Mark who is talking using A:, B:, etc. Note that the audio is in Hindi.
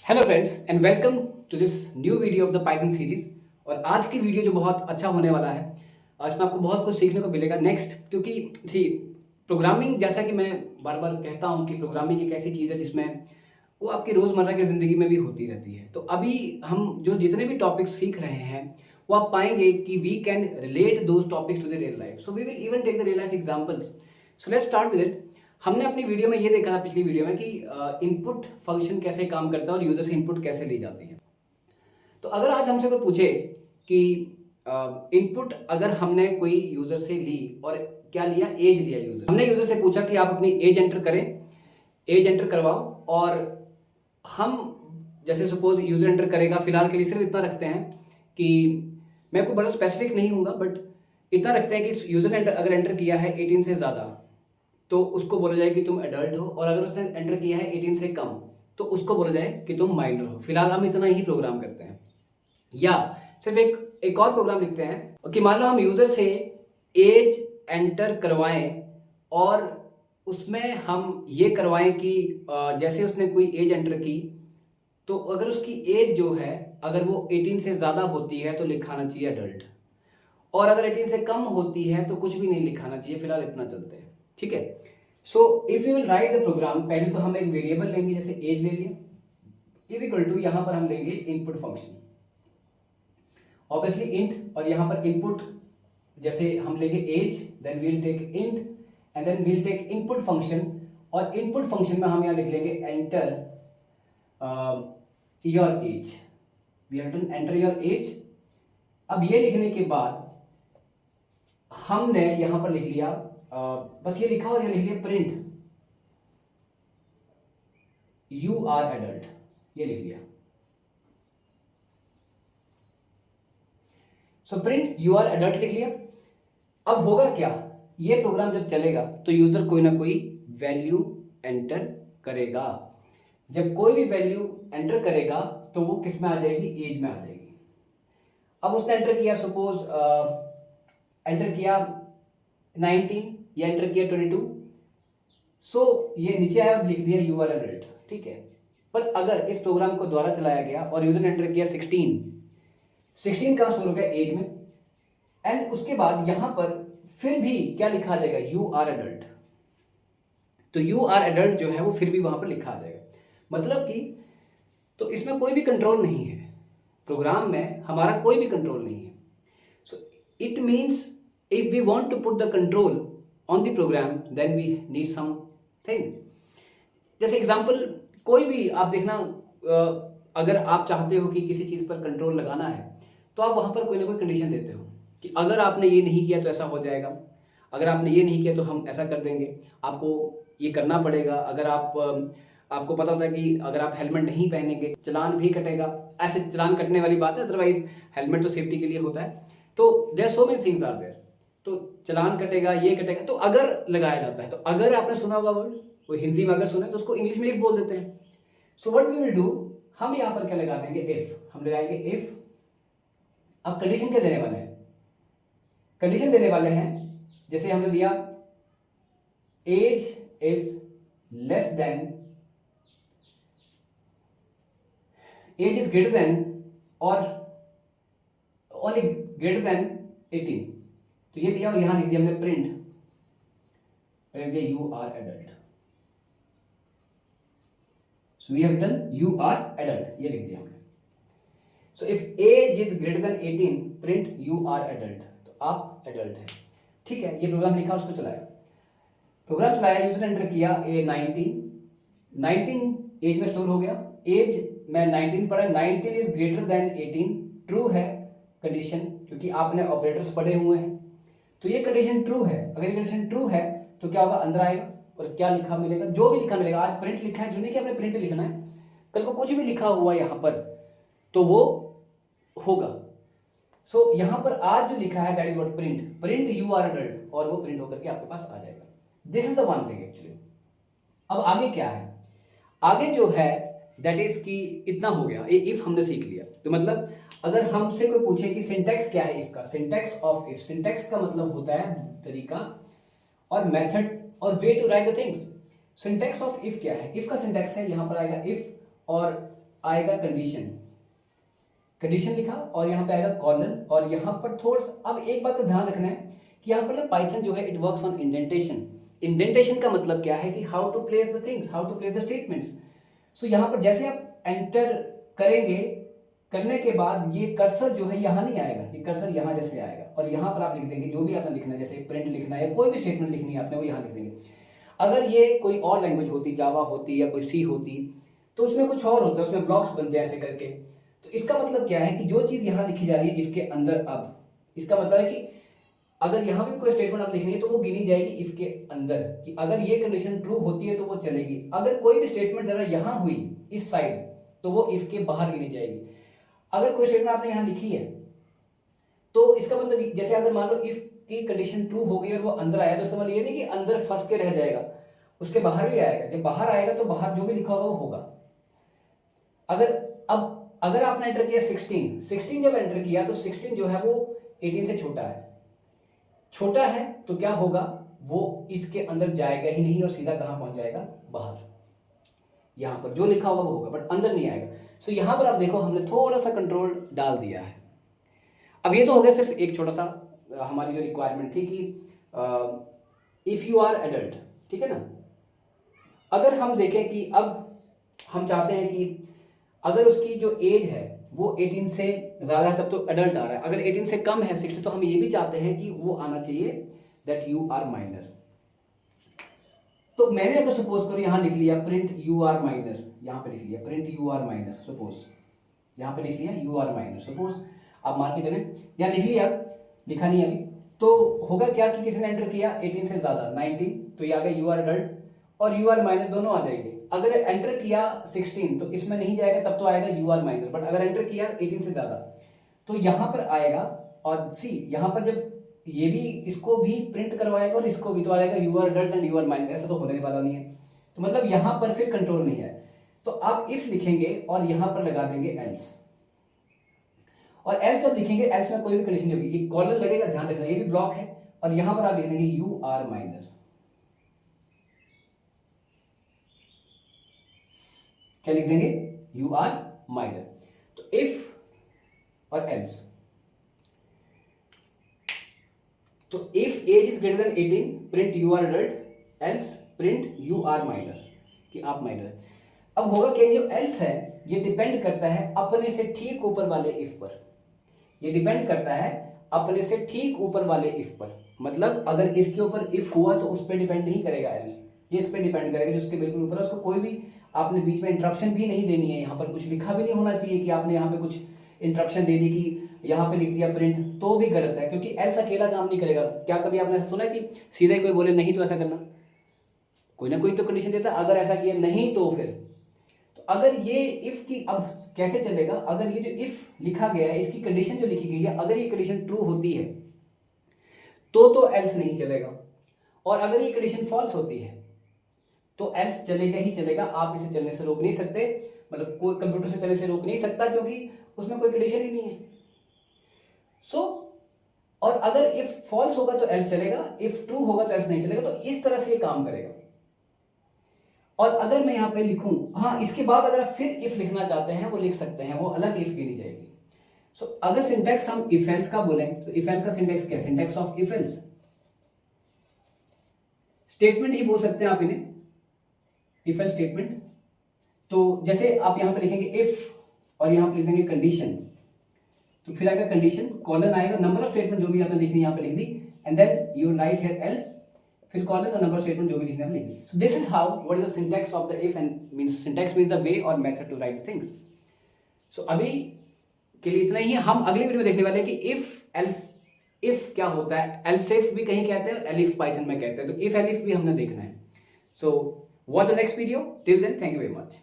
A: Hello friends and welcome to this new video of the Python series. और आज की वीडियो जो बहुत अच्छा होने वाला है, आज में आपको बहुत कुछ सीखने को मिलेगा नेक्स्ट। क्योंकि थी प्रोग्रामिंग, जैसा कि मैं बार बार कहता हूँ कि प्रोग्रामिंग एक ऐसी चीज़ है जिसमें वो आपकी रोज़मर्रा की ज़िंदगी में भी होती रहती है। तो अभी हम जो जितने भी टॉपिक्स सीख रहे हैं वो आप पाएंगे कि we can relate those topics to the real life. So we will even take the real life examples. So let's start with it. हमने अपनी वीडियो में ये देखा था, पिछली वीडियो में, कि इनपुट फंक्शन कैसे काम करता है और यूजर से इनपुट कैसे ली जाती है। तो अगर आज हमसे कोई पूछे कि इनपुट अगर हमने कोई यूजर से ली और क्या लिया, एज लिया, यूजर हमने यूजर से पूछा कि आप अपनी एज एंटर करें, एज एंटर करवाओ, और हम जैसे सपोज यूजर एंटर करेगा, फिलहाल के लिए सिर्फ इतना रखते हैं कि मैं कोई बड़ा स्पेसिफिक नहीं हूँगा, बट इतना रखते हैं कि यूजर ने अगर एंटर किया है 18 से ज़्यादा तो उसको बोला जाए कि तुम एडल्ट हो, और अगर उसने एंटर किया है 18 से कम तो उसको बोला जाए कि तुम माइनर हो। फिलहाल हम इतना ही प्रोग्राम करते हैं। या सिर्फ एक और प्रोग्राम लिखते हैं कि मान लो हम यूजर से एज एंटर करवाएं और उसमें हम ये करवाएं कि जैसे उसने कोई एज एंटर की तो अगर उसकी एज जो है अगर वो 18 से ज़्यादा होती है तो लिखाना चाहिए एडल्ट, और अगर 18 से कम होती है तो कुछ भी नहीं लिखाना चाहिए। फिलहाल इतना चलते हैं, ठीक है। So if you will write the program, पहले तो हम एक वेरिएबल लेंगे, जैसे एज ले लिया, इज इक्वल टू यहां पर हम लेंगे इनपुट फंक्शन, ऑब्वियसली इंट, और यहां पर इनपुट जैसे हम लेंगे age, then we'll take int and then we'll take input function, और इनपुट फंक्शन में हम यहां लिख लेंगे enter your age. We have to enter your age. अब ये लिखने के बाद हमने यहां पर लिख लिया, बस ये लिखा और ये लिख लिया प्रिंट यू आर एडल्ट, ये लिख लिया। So print you are adult लिख लिया। अब होगा क्या, ये प्रोग्राम जब चलेगा तो यूजर कोई ना कोई वैल्यू एंटर करेगा। जब कोई भी वैल्यू एंटर करेगा तो वो किस में आ जाएगी, एज में आ जाएगी। अब उसने एंटर किया, सपोज एंटर किया 19 या एंटर किया 22, सो ये नीचे आया और लिख दिया यू आर एडल्ट, ठीक है। पर अगर इस प्रोग्राम को दोबारा चलाया गया और यूजर ने एंटर किया 16 कहां शुरू हो गया, एज में, एंड उसके बाद यहां पर फिर भी क्या लिखा जाएगा, यू आर एडल्ट। तो यू आर एडल्ट जो है वो फिर भी वहां पर लिखा आ जाएगा। मतलब कि तो इसमें कोई भी कंट्रोल नहीं है, प्रोग्राम में हमारा कोई भी कंट्रोल नहीं है। So it means if we want to put the control on the program then we need something. जैसे एग्जांपल कोई भी आप देखना, अगर आप चाहते हो कि किसी चीज़ पर कंट्रोल लगाना है तो आप वहाँ पर कोई ना कोई कंडीशन देते हो कि अगर आपने ये नहीं किया तो ऐसा हो जाएगा, अगर आपने ये नहीं किया तो हम ऐसा कर देंगे, आपको ये करना पड़ेगा। अगर आपको पता होता है कि अगर आप हेलमेट नहीं पहनेंगे चलान भी कटेगा, ऐसे चलान कटने वाली बात है, अदरवाइज हेलमेट तो सेफ्टी के लिए होता है। तो there so many things are there, तो चलान कटेगा, ये कटेगा। तो अगर लगाया जाता है, तो अगर आपने सुना होगा वर्ड, वो हिंदी में अगर सुना है तो उसको इंग्लिश में इफ बोल देते हैं। So what we will do, हम यहां पर क्या लगा देंगे, इफ। हम लगाएंगे इफ। अब कंडीशन क्या देने वाले हैं, कंडीशन देने वाले हैं जैसे हमने दिया age is less than, age is greater than और ओनली ग्रेटर देन 18। तो ये दिया और यहां लिख दिया हमने print you are adult. So we have done you are adult, ये लिख दिया हमने। So if age is greater than 18 print you are adult, तो आप एडल्ट हैं, ठीक है। ये प्रोग्राम लिखा, उसको चलाया, प्रोग्राम चलाया, यूजर एंटर किया ए 19 एज में स्टोर हो गया। एज में 19 पढ़ा, 19 इज ग्रेटर देन 18, ट्रू है कंडीशन, क्योंकि आपने ऑपरेटर्स पढ़े हुए हैं। तो ये कंडीशन ट्रू है। अगर ये कंडीशन ट्रू है तो क्या होगा, अंदर आएगा और क्या लिखा मिलेगा, जो भी लिखा मिलेगा। आज प्रिंट लिखा है, जो नहीं कि आपने प्रिंट लिखना है, कल को कुछ भी लिखा हुआ यहां पर तो वो होगा। सो यहां पर आज जो लिखा है that is what print you are adult, और वो प्रिंट होकर के आपके पास आ जाएगा। This is the one thing actually. अब आगे क्या है, आगे जो है दैट इज कि इतना हो गया, ये इफ हमने सीख लिया। तो मतलब अगर हमसे कोई पूछे कि सिंटैक्स क्या है इफ का, सिंटैक्स ऑफ इफ, सिंटैक्स का मतलब होता है तरीका और मेथड और way to write the things. Syntax of if क्या है, इफ का सिंटैक्स है, यहां पर आएगा इफ और आएगा कंडीशन, कंडीशन लिखा और यहाँ पे आएगा कॉलन, और यहाँ पर थोड़ा सा अब एक बात का ध्यान रखना है कि यहाँ पर ना पाइथन जो है it works on indentation. Indentation का मतलब क्या है कि how to place the things, how to place the statements. So यहाँ पर जैसे आप एंटर करेंगे, करने के बाद ये कर्सर जो है यहाँ नहीं आएगा, ये कर्सर यहाँ जैसे आएगा और यहाँ पर आप लिख देंगे जो भी आपने लिखना है, जैसे प्रिंट लिखना है या कोई भी स्टेटमेंट लिखनी है आपने वो यहाँ लिख देंगे। अगर ये कोई और लैंग्वेज होती, जावा होती या कोई सी होती, तो उसमें कुछ और होता है, उसमें ब्लॉक्स बनते हैं ऐसे करके। तो इसका मतलब क्या है कि जो चीज़ यहाँ लिखी जा रही है इफ के अंदर, अब इसका मतलब है कि अगर यहाँ पे कोई स्टेटमेंट आप लिखनी है तो वो गिनी जाएगी इफ के अंदर, कि अगर ये कंडीशन ट्रू होती है तो वो चलेगी। अगर कोई भी स्टेटमेंट अगर यहाँ हुई इस साइड तो वो इफ के बाहर गिनी जाएगी। अगर कोई स्टेटमेंट आपने यहाँ लिखी है तो इसका मतलब जैसे अगर मान लो इफ की कंडीशन ट्रू हो गई और वो अंदर आया, तो इसका मतलब ये नहीं कि अंदर फंस के रह जाएगा, उसके बाहर भी आएगा। जब बाहर आएगा तो बाहर जो भी लिखा होगा वो होगा। अगर आपने एंटर किया 16 जब एंटर किया तो 16 जो है वो 18 से छोटा है तो क्या होगा, वो इसके अंदर जाएगा ही नहीं और सीधा कहाँ पहुंच जाएगा, बाहर। यहाँ पर जो लिखा होगा वो होगा बट अंदर नहीं आएगा। सो यहाँ पर आप देखो हमने थोड़ा सा कंट्रोल डाल दिया है। अब ये तो हो गया सिर्फ एक छोटा सा हमारी जो रिक्वायरमेंट थी कि इफ यू आर एडल्ट, ठीक है ना। अगर हम देखें कि अब हम चाहते हैं कि अगर उसकी जो एज है वो 18 से ज़्यादा है तब तो एडल्ट आ रहा है, अगर 18 से कम है 60, तो हम ये भी चाहते हैं कि वो आना चाहिए दैट यू आर माइनर। तो मैंने अगर सपोज करो यहाँ लिख लिया प्रिंट यू आर माइनर, यहाँ पे लिख लिया print you are minor, suppose यहाँ पे लिख लिया यू आर माइनर, सपोज आप मान के चले यहाँ लिख लिया, लिखा नहीं अभी, तो होगा क्या कि किसी ने एंटर किया 18 से ज़्यादा 19, तो ये आ गया यू आर एडल्ट और यू आर माइनर दोनों आ जाएंगे। अगर एंटर किया 16 तो इसमें नहीं जाएगा, तब तो आएगा यू आर माइनर, बट अगर एंटर किया 18 से ज़्यादा तो यहाँ पर आएगा। और सी यहाँ पर जब ये भी इसको भी प्रिंट करवाएगा और इसको भी, तो आएगा you are adult and you are minor, ऐसा तो होने वाला नहीं है। तो मतलब यहाँ पर फिर कंट्रोल नहीं है, तो आप इफ लिखेंगे और यहाँ पर लगा देंगे एल्स, और एल्स जब लिखेंगे एल्स में कोई भी कंडीशन नहीं होगी, ये कॉलन लगेगा, ध्यान रखना ये भी ब्लॉक है, और यहाँ पर आप लिख देंगे यू आर माइनर। क्या लिख देंगे, यू आर माइनर। तो इफ और एल्स, तो if age is greater than 18 print you are adult, else print you are minor, कि आप माइनर। अब होगा क्या, जो एल्स है ये डिपेंड करता है अपने से ठीक ऊपर वाले इफ पर, ये डिपेंड करता है अपने से ठीक ऊपर वाले इफ पर। मतलब अगर इसके ऊपर इफ हुआ तो उस पर डिपेंड नहीं करेगा एल्स, ये इस पर डिपेंड करेगा जो उसके बिल्कुल ऊपर है। उसको कोई भी आपने बीच में इंटरप्शन भी नहीं देनी है, यहाँ पर कुछ लिखा भी नहीं होना चाहिए कि आपने यहाँ पे कुछ इंटरप्शन दे दी कि यहाँ पे लिख दिया प्रिंट, तो भी गलत है, क्योंकि एल्स अकेला काम नहीं करेगा। क्या कभी आपने ऐसा सुना है कि सीधा ही कोई बोले नहीं तो ऐसा करना, कोई ना कोई तो कंडीशन देता है, अगर ऐसा किया नहीं तो फिर। तो अगर ये इफ की अब कैसे चलेगा, अगर ये जो इफ लिखा गया है इसकी कंडीशन जो लिखी गई है, अगर ये कंडीशन ट्रू होती है तो एल्स नहीं चलेगा, और अगर ये कंडीशन फॉल्स होती है तो एल्स चलेगा ही चलेगा। आप इसे चलने से रोक नहीं सकते, मतलब कोई कंप्यूटर से चलने से रोक नहीं सकता, क्योंकि उसमें कोई कंडीशन ही नहीं है। सो और अगर इफ फॉल्स होगा तो एल्स चलेगा, इफ ट्रू होगा तो एल्स नहीं चलेगा। तो इस तरह से ये काम करेगा। और अगर मैं यहाँ पे लिखूं, हाँ इसके बाद अगर आप फिर इफ लिखना चाहते हैं वो लिख सकते हैं, वो अलग इफ गिनी जाएगी। सो अगर सिंटैक्स हम इफ एल्स का बोले तो इफ एल्स का सिंटैक्स क्या है, syntax of if else statement ही बोल सकते हैं आप इन्हें, इफ एल्स स्टेटमेंट। तो जैसे आप यहाँ पे लिखेंगे इफ और यहाँ पे लिख देंगे कंडीशन, तो फिर आएगा कंडीशन, कॉलन आएगा, नंबर ऑफ स्टेटमेंट जो भी आपने लिखनी यहाँ पे लिख दी, and then you write here else, फिर कॉलन और नंबर ऑफ स्टेटमेंट जो भी लिखना है लिख दी। So this is how what is the syntax of the if, and means syntax means the way और method to write things. So अभी के लिए इतना ही है। हम अगली वीडियो में देखने वाले हैं कि इफ एल्स, इफ क्या होता है, एल्स इफ भी कहीं कहते हैं, एलिफ पाइथन में कहते हैं, तो इफ एलिफ भी हमने देखना है। So watch the next video, till then thank you very much.